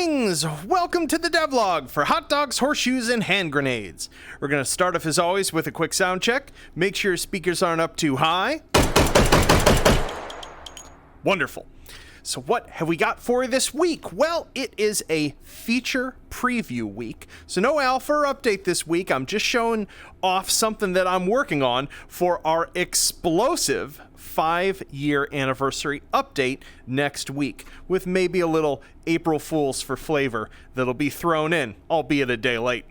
Greetings! Welcome to the Devlog for hot dogs, horseshoes, and hand grenades. We're going to start off as always with a quick sound check. Make sure your speakers aren't up too high. Wonderful. So what have we got for you this week? Well, it is a feature preview week. So no alpha or update this week. I'm just showing off something that I'm working on for our explosive 5-year anniversary update next week, with maybe a little April Fool's for flavor that'll be thrown in, albeit a day late.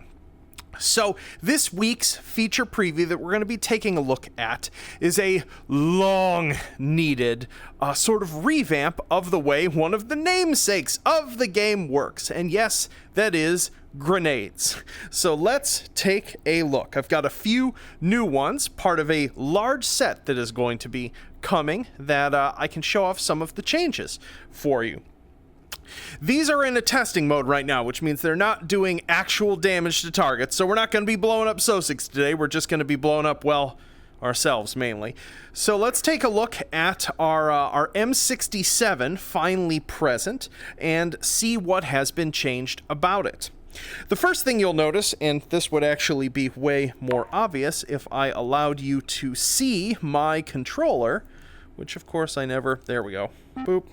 So this week's feature preview that we're going to be taking a look at is a long-needed sort of revamp of the way one of the namesakes of the game works. And yes, that is grenades. So let's take a look. I've got a few new ones, part of a large set that is going to be coming that I can show off some of the changes for you. These are in a testing mode right now, which means they're not doing actual damage to targets, so we're not going to be blowing up SOSICs today. We're just going to be blowing up, well, ourselves mainly. So let's take a look at our M67 finally present and see what has been changed about it. The first thing you'll notice, and this would actually be way more obvious if I allowed you to see my controller, which of course I never, there we go, boop,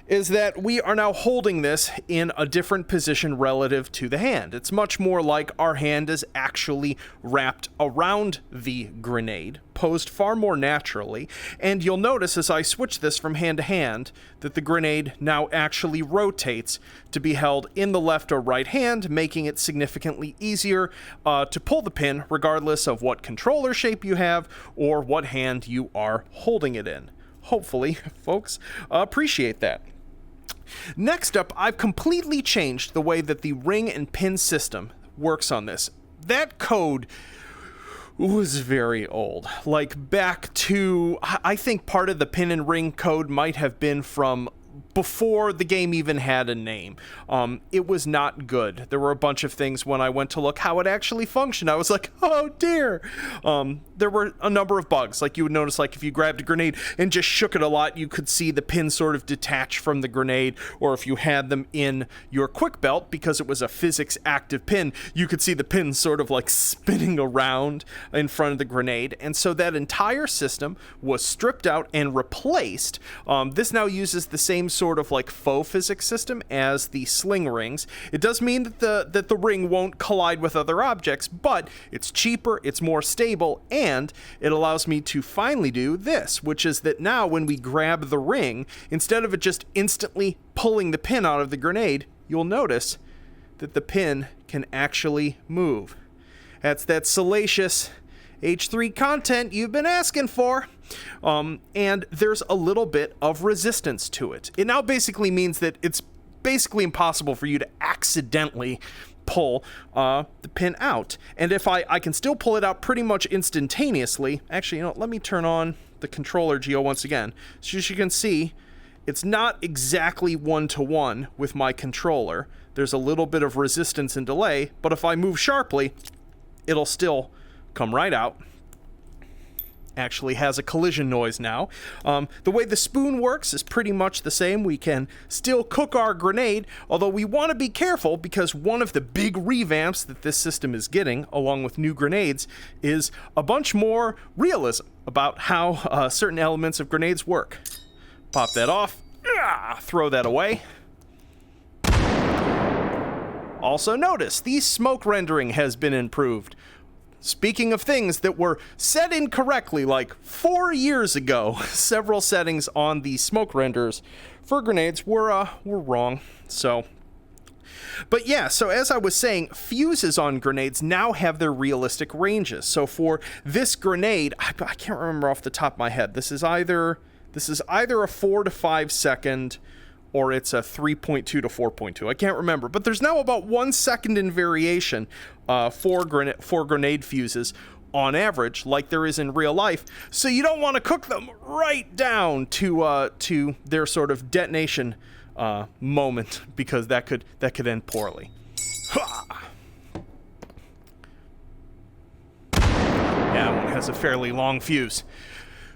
is that we are now holding this in a different position relative to the hand. It's much more like our hand is actually wrapped around the grenade, posed far more naturally, and you'll notice as I switch this from hand to hand that the grenade now actually rotates to be held in the left or right hand, making it significantly easier to pull the pin regardless of what controller shape you have or what hand you are holding it in. Hopefully, folks appreciate that. Next up, I've completely changed the way that the ring and pin system works on this. That code was very old. Like back to, I think part of the pin and ring code might have been from before the game even had a name. It was not good. There were a bunch of things when I went to look how it actually functioned. I was like, oh dear. There were a number of bugs. Like you would notice, like if you grabbed a grenade and just shook it a lot, you could see the pin sort of detach from the grenade. Or if you had them in your quick belt, because it was a physics active pin, you could see the pin sort of like spinning around in front of the grenade. And so that entire system was stripped out and replaced. This now uses the same sort of like faux physics system as the sling rings. It does mean that the ring won't collide with other objects, but it's cheaper, it's more stable, and it allows me to finally do this, which is that now when we grab the ring, instead of it just instantly pulling the pin out of the grenade, you'll notice that the pin can actually move. That's that salacious H3 content you've been asking for. And there's a little bit of resistance to it. It now basically means that it's basically impossible for you to accidentally pull the pin out. And if I can still pull it out pretty much instantaneously. Actually, you know, let me turn on the controller geo once again. So as you can see, it's not exactly one-to-one with my controller. There's a little bit of resistance and delay, but if I move sharply, it'll still come right out. Actually has a collision noise now. The way the spoon works is pretty much the same. We can still cook our grenade, although we want to be careful because one of the big revamps that this system is getting, along with new grenades, is a bunch more realism about how certain elements of grenades work. Pop that off, throw that away. Also notice, the smoke rendering has been improved. Speaking of things that were set incorrectly like 4 years ago, several settings on the smoke renders for grenades were wrong. But yeah, so as I was saying, fuses on grenades now have their realistic ranges. So for this grenade, I can't remember off the top of my head. This is either a 4 to 5 second or it's a 3.2 to 4.2. I can't remember, but there's now about 1 second in variation for grenade fuses on average, like there is in real life. So you don't want to cook them right down to their sort of detonation moment, because that could end poorly. Yeah, one has a fairly long fuse.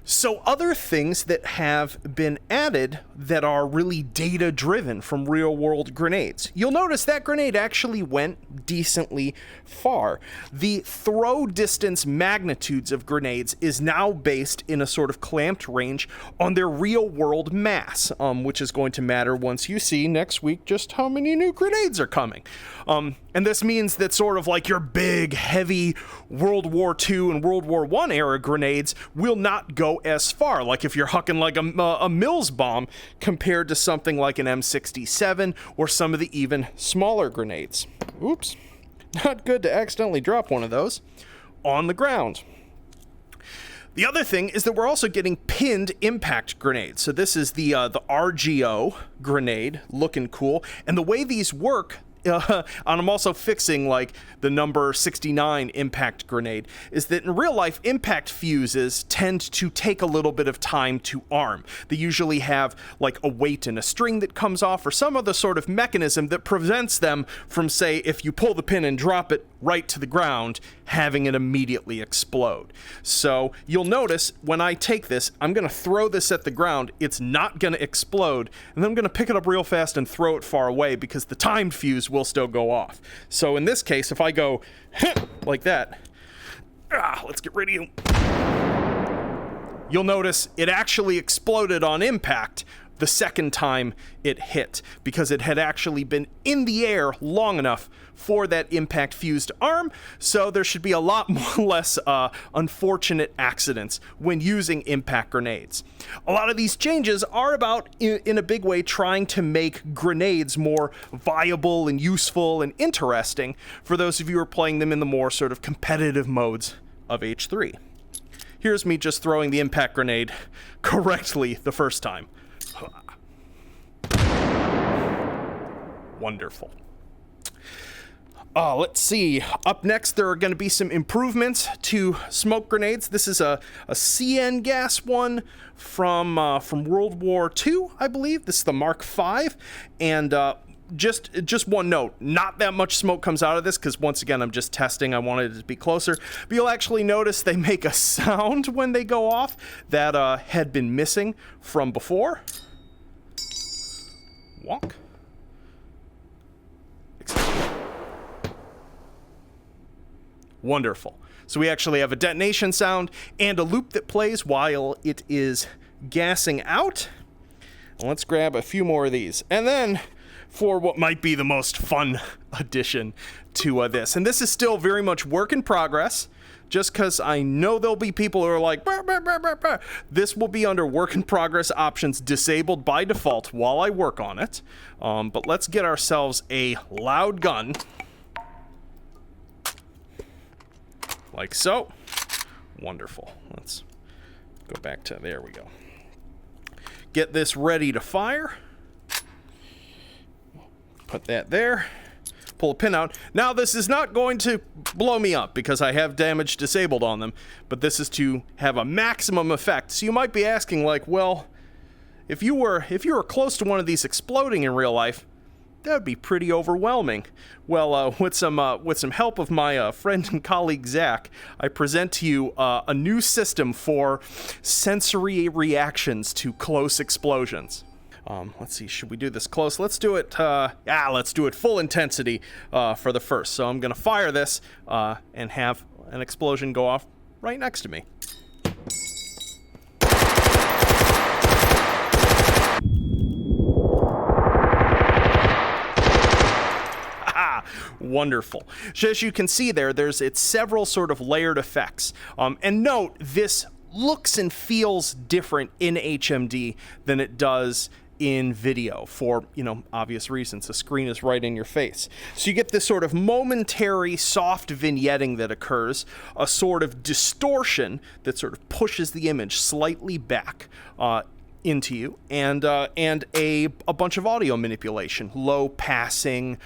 So other things that have been added that are really data driven from real world grenades. You'll notice that grenade actually went decently far. The throw distance magnitudes of grenades is now based in a sort of clamped range on their real world mass, which is going to matter once you see next week just how many new grenades are coming. And this means that sort of like your big, heavy World War II and World War I era grenades will not go as far. Like if you're hucking like a Mills bomb compared to something like an M67 or some of the even smaller grenades. Oops. Not good to accidentally drop one of those on the ground. The other thing is that we're also getting pinned impact grenades. So this is the RGO grenade, looking cool. And the way these work, and I'm also fixing like the number 69 impact grenade, is that in real life impact fuses tend to take a little bit of time to arm. They usually have like a weight in a string that comes off or some other sort of mechanism that prevents them from, say, if you pull the pin and drop it right to the ground, having it immediately explode. So you'll notice when I take this, I'm going to throw this at the ground. It's not going to explode, and then I'm going to pick it up real fast and throw it far away because the timed fuse will still go off. So in this case, if I go like that, let's get rid of you. You'll notice it actually exploded on impact the second time it hit because it had actually been in the air long enough for that impact fuse to arm, so there should be a lot less unfortunate accidents when using impact grenades. A lot of these changes are about, in a big way, trying to make grenades more viable and useful and interesting for those of you who are playing them in the more sort of competitive modes of H3. Here's me just throwing the impact grenade correctly the first time. Wonderful. Let's see. Up next, there are going to be some improvements to smoke grenades. This is a CN gas one from World War II, I believe. This is the Mark V, and just one note, not that much smoke comes out of this because once again I'm just testing. I wanted it to be closer, but you'll actually notice they make a sound when they go off that had been missing from before. Walk. Wonderful. So we actually have a detonation sound and a loop that plays while it is gassing out. Let's grab a few more of these. And then for what might be the most fun addition to this. And this is still very much work in progress, just because I know there'll be people who are like, bah, bah, bah, bah, bah. This will be under work in progress options disabled by default while I work on it. But let's get ourselves a loud gun. Like so. Wonderful. Let's go back to, there we go. Get this ready to fire. Put that there. Pull a pin out. Now this is not going to blow me up because I have damage disabled on them, but this is to have a maximum effect. So you might be asking, like, well, if you were close to one of these exploding in real life, that would be pretty overwhelming. Well, with some help of my friend and colleague Zach, I present to you a new system for sensory reactions to close explosions. Let's see, should we do this close? Let's do it, let's do it full intensity for the first. So I'm gonna fire this and have an explosion go off right next to me. Wonderful. So as you can see there, it's several sort of layered effects. And note, this looks and feels different in HMD than it does in video for, obvious reasons. The screen is right in your face. So you get this sort of momentary soft vignetting that occurs, a sort of distortion that sort of pushes the image slightly back into you, and a bunch of audio manipulation, low passing,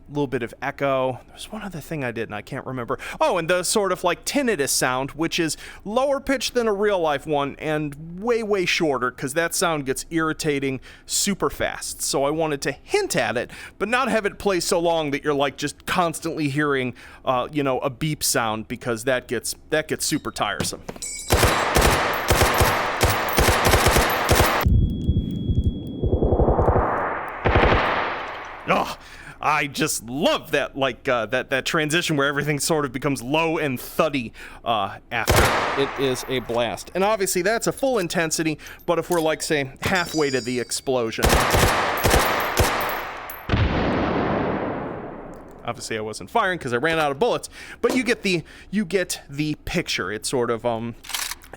little bit of echo. There's one other thing I did and I can't remember. Oh, and the sort of like tinnitus sound, which is lower pitched than a real life one and way shorter because that sound gets irritating super fast. So I wanted to hint at it, but not have it play so long that you're like just constantly hearing, a beep sound because that gets super tiresome. Oh, I just love that, like, that transition where everything sort of becomes low and thuddy after. It is a blast. And obviously that's a full intensity, but if we're, like, say, halfway to the explosion. Obviously I wasn't firing because I ran out of bullets, but you get the picture. It's sort of,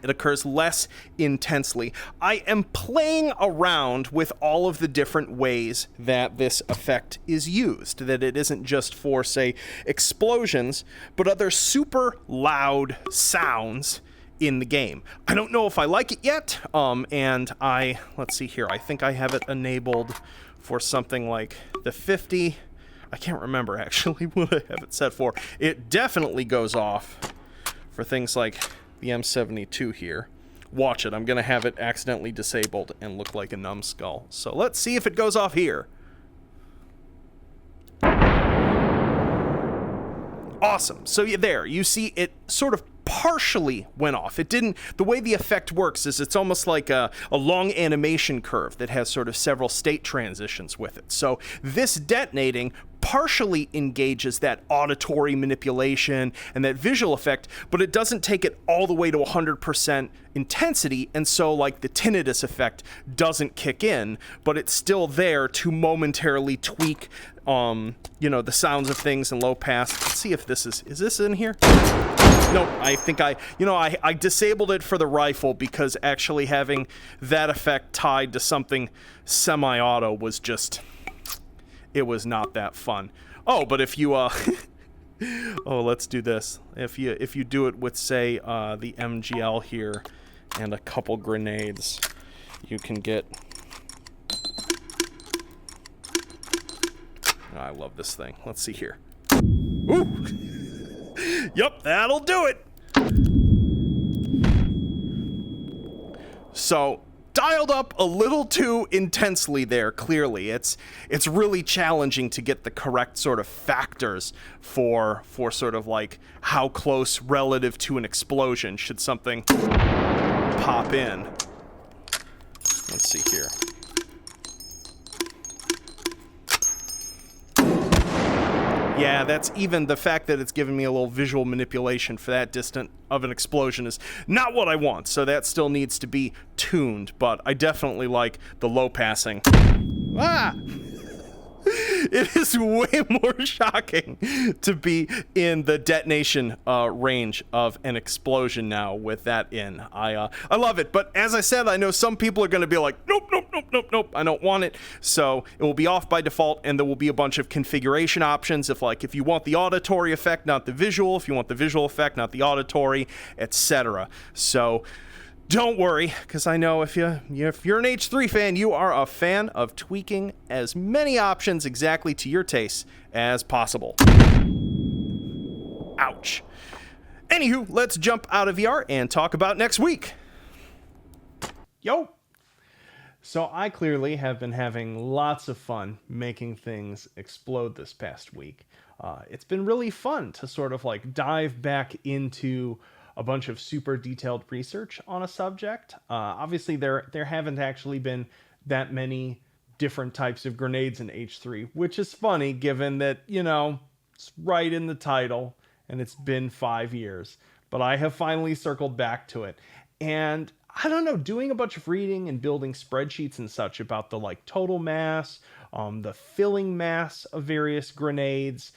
it occurs less intensely. I am playing around with all of the different ways that this effect is used, that it isn't just for, say, explosions, but other super loud sounds in the game. I don't know if I like it yet, and let's see here, I think I have it enabled for something like the 50. I can't remember actually what I have it set for. It definitely goes off for things like the M72 here. Watch it, I'm gonna have it accidentally disabled and look like a numbskull. So let's see if it goes off here. Awesome. So there, you see it sort of partially went off. It didn't, the way the effect works is it's almost like a long animation curve that has sort of several state transitions with it. So this detonating partially engages that auditory manipulation and that visual effect, but it doesn't take it all the way to 100% intensity, and so like the tinnitus effect doesn't kick in, but it's still there to momentarily tweak you know, the sounds of things in low pass. Let's see if this is this in here? Nope, I think I disabled it for the rifle because actually having that effect tied to something semi-auto was just, it was not that fun. Oh, but if you oh, let's do this. If you do it with, say, the MGL here and a couple grenades, you can get. I love this thing. Let's see here. Ooh. Yep, that'll do it. So, dialed up a little too intensely there, clearly. It's really challenging to get the correct sort of factors for sort of like how close relative to an explosion should something pop in. Let's see here. Yeah, that's even the fact that it's giving me a little visual manipulation for that distant of an explosion is not what I want, so that still needs to be tuned, but I definitely like the low passing. Ah! It is way more shocking to be in the detonation range of an explosion now with that in. I love it, but as I said, I know some people are going to be like, nope, nope, nope, nope, nope, I don't want it. So it will be off by default, and there will be a bunch of configuration options. If you want the auditory effect, not the visual. If you want the visual effect, not the auditory, etc. So don't worry, because I know if you're an H3 fan, you are a fan of tweaking as many options exactly to your taste as possible. Ouch. Anywho, let's jump out of VR and talk about next week. Yo! So I clearly have been having lots of fun making things explode this past week. It's been really fun to sort of like dive back into a bunch of super detailed research on a subject. Obviously, there haven't actually been that many different types of grenades in H3, which is funny given that, you know, it's right in the title and it's been 5 years. But I have finally circled back to it. And I don't know, doing a bunch of reading and building spreadsheets and such about the like total mass, the filling mass of various grenades,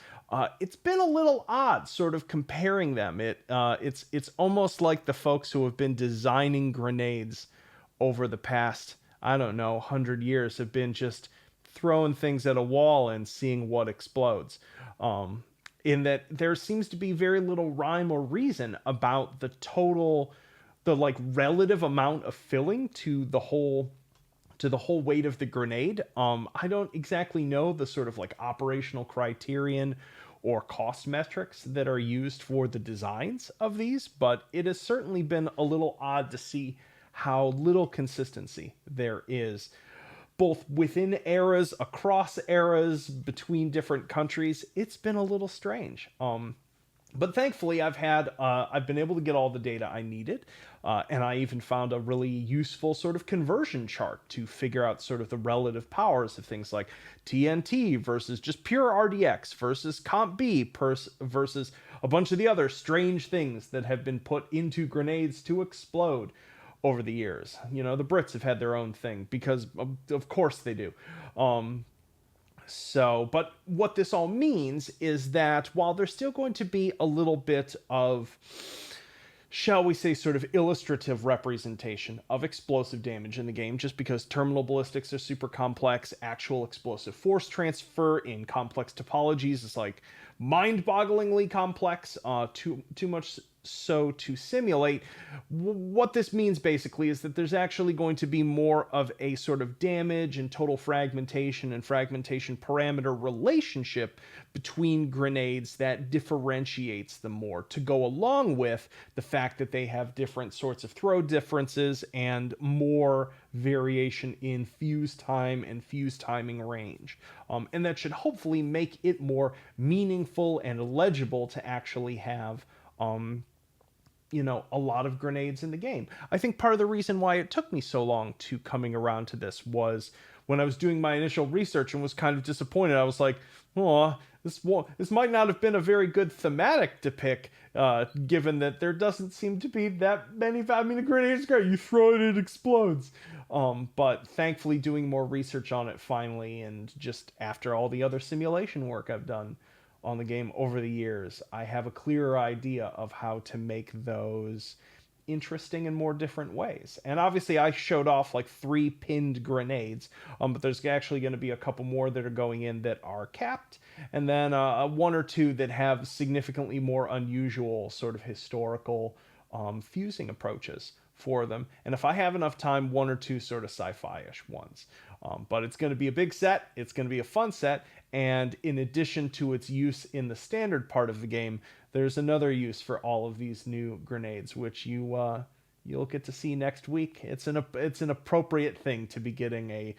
it's been a little odd sort of comparing them. It's almost like the folks who have been designing grenades over the past, I don't know, 100 years have been just throwing things at a wall and seeing what explodes. In that there seems to be very little rhyme or reason about the like relative amount of filling to the whole weight of the grenade. I don't exactly know the sort of like operational criterion or cost metrics that are used for the designs of these, but it has certainly been a little odd to see how little consistency there is, both within eras, across eras, between different countries. It's been a little strange. But thankfully, I've been able to get all the data I needed, and I even found a really useful sort of conversion chart to figure out sort of the relative powers of things like TNT versus just pure RDX versus Comp B versus a bunch of the other strange things that have been put into grenades to explode over the years. You know, the Brits have had their own thing because of course they do. But what this all means is that while there's still going to be a little bit of, shall we say, sort of illustrative representation of explosive damage in the game, just because terminal ballistics are super complex, actual explosive force transfer in complex topologies is like mind-bogglingly complex, too much so to simulate. What this means basically is that there's actually going to be more of a sort of damage and total fragmentation and fragmentation parameter relationship between grenades that differentiates them more, to go along with the fact that they have different sorts of throw differences and more variation in fuse time and fuse timing range. And that should hopefully make it more meaningful and legible to actually have a lot of grenades in the game. I think part of the reason why it took me so long to coming around to this was when I was doing my initial research and was kind of disappointed. I was like, oh, this might not have been a very good thematic to pick, given that there doesn't seem to be that many. I mean, a grenade's great. You throw it, it explodes. But thankfully, doing more research on it finally, and just after all the other simulation work I've done on the game over the years, I have a clearer idea of how to make those interesting in more different ways. And obviously I showed off like 3 pinned grenades, but there's actually going to be a couple more that are going in that are capped, and then 1 or 2 that have significantly more unusual sort of historical fusing approaches for them. And if I have enough time, 1 or 2 sort of sci-fi-ish ones. But it's going to be a big set. It's going to be a fun set. And in addition to its use in the standard part of the game, there's another use for all of these new grenades, which you'll get to see next week. It's an appropriate thing to be getting a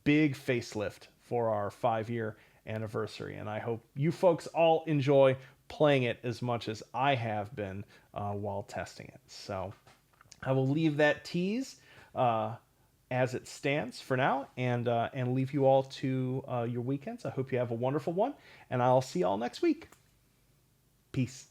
big facelift for our 5-year anniversary. And I hope you folks all enjoy playing it as much as I have been while testing it. So I will leave that tease as it stands for now, and leave you all to your weekends. I hope you have a wonderful one, and I'll see you all next week. Peace.